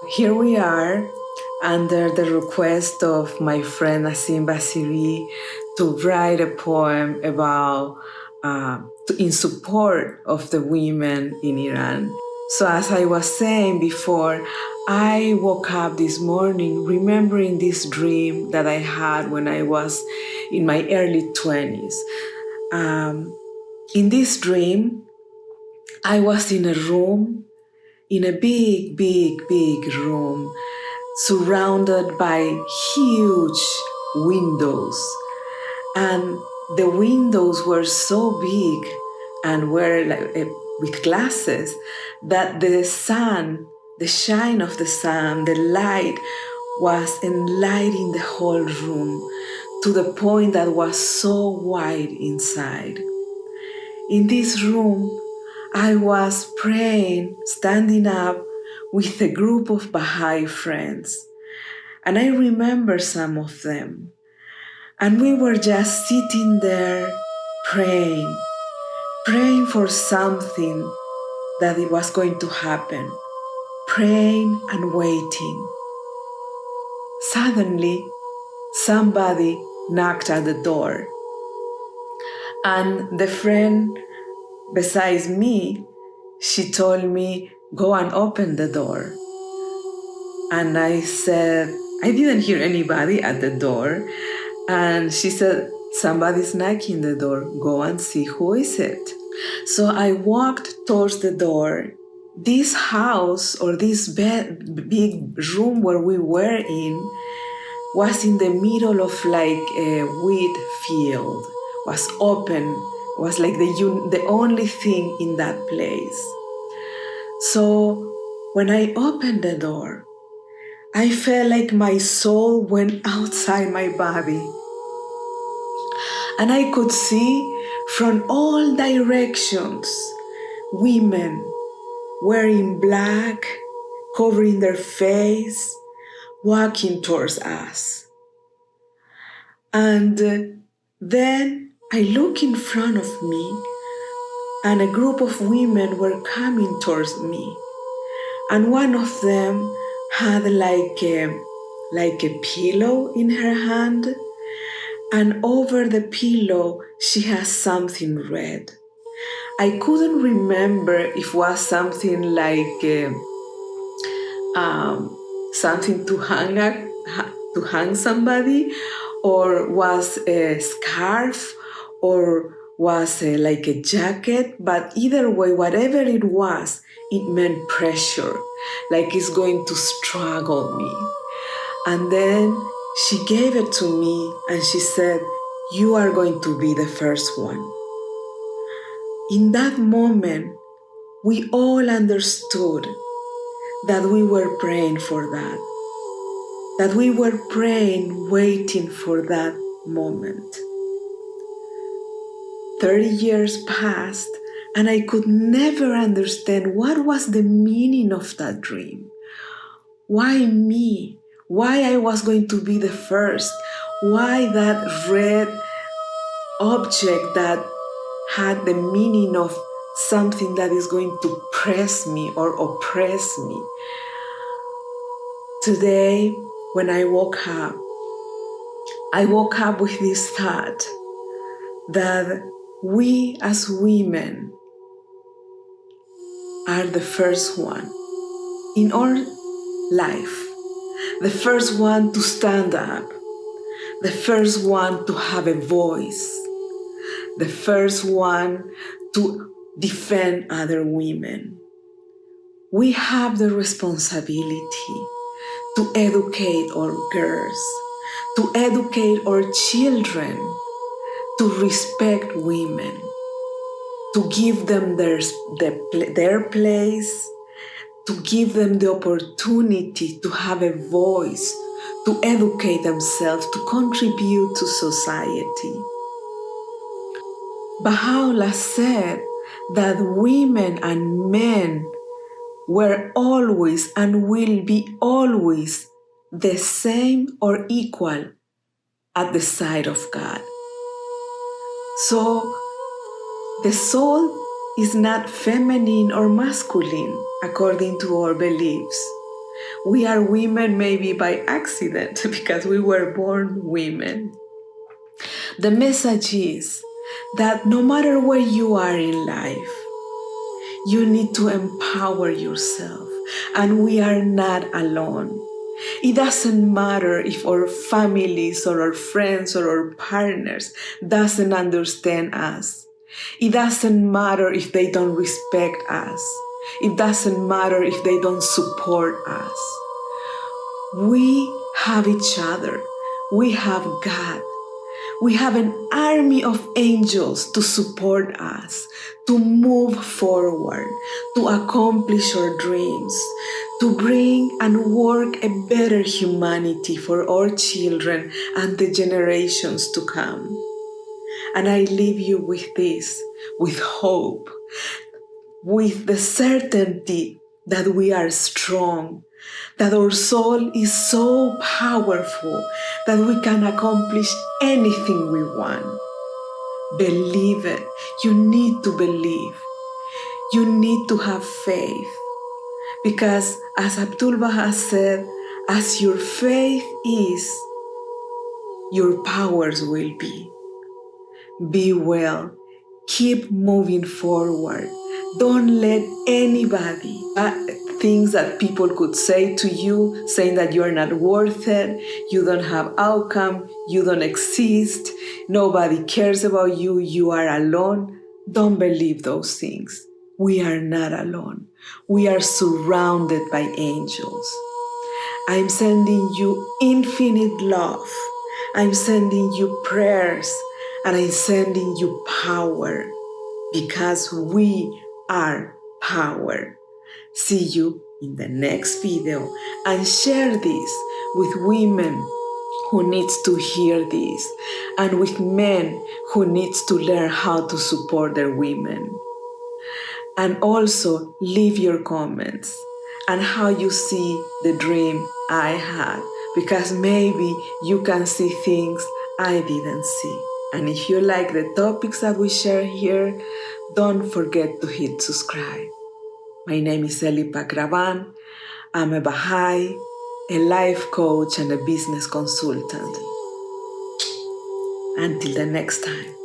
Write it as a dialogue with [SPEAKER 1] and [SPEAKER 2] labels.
[SPEAKER 1] Here we are under the request of my friend Asim Basiri to write a poem about in support of the women in Iran. So as I was saying before, I woke up this morning remembering this dream that I had when I was in my early 20s. In this dream, I was in a room, in a big room, surrounded by huge windows. And the windows were so big and were with glasses that the sun, the shine of the sun, the light was enlightening the whole room to the point that was so wide inside. In this room, I was praying, standing up with a group of Bahai friends. And I remember some of them. And we were just sitting there praying, praying for something that it was going to happen, praying and waiting. Suddenly, somebody knocked at the door. And the friend besides me, she told me, go and open the door. And I said, I didn't hear anybody at the door. And she said, somebody's knocking the door. Go and see who is it. So I walked towards the door. This house or this big room where we were in was in the middle of like a wheat field, was open, was like the only thing in that place. So when I opened the door, I felt like my soul went outside my body. And I could see from all directions women wearing black, covering their face, walking towards us. And then I look in front of me, and a group of women were coming towards me. And one of them had like a pillow in her hand, and over the pillow she has something red. I couldn't remember if it was something like something to hang somebody, or was a scarf, or was like a jacket. But either way, whatever it was, it meant pressure, like it's going to struggle me. And then she gave it to me and she said, you are going to be the first one. In that moment, we all understood that we were praying for that we were praying, waiting for that moment. 30 years passed, and I could never understand what was the meaning of that dream. Why me? Why I was going to be the first? Why that red object that had the meaning of something that is going to press me or oppress me? Today, when I woke up with this thought that we as women are the first one in our life, the first one to stand up, the first one to have a voice, the first one to defend other women. We have the responsibility to educate our girls, to educate our children, to respect women, to give them their place, to give them the opportunity to have a voice, to educate themselves, to contribute to society. Baha'u'llah said that women and men were always and will be always the same or equal at the side of God. So the soul is not feminine or masculine according to our beliefs. We are women maybe by accident because we were born women. The message is that no matter where you are in life, you need to empower yourself, and we are not alone. It doesn't matter if our families or our friends or our partners doesn't understand us. It doesn't matter if they don't respect us. It doesn't matter if they don't support us. We have each other. We have God. We have an army of angels to support us, to move forward, to accomplish our dreams, to bring and work a better humanity for our children and the generations to come. And I leave you with this, with hope, with the certainty that we are strong, that our soul is so powerful that we can accomplish anything we want. Believe it. You need to believe. You need to have faith. Because as Abdul Baha said, as your faith is, your powers will be. Be well. Keep moving forward. Don't let anybody, things that people could say to you, saying that you are not worth it, you don't have outcome, you don't exist, nobody cares about you, you are alone. Don't believe those things. We are not alone. We are surrounded by angels. I'm sending you infinite love. I'm sending you prayers, and I'm sending you power, because we are power. See you in the next video, and share this with women who needs to hear this, and with men who needs to learn how to support their women. And also leave your comments and how you see the dream I had, because maybe you can see things I didn't see. And if you like the topics that we share here, don't forget to hit subscribe. My name is Eli Pakravan. I'm a Bahai, a life coach, and a business consultant. Until the next time.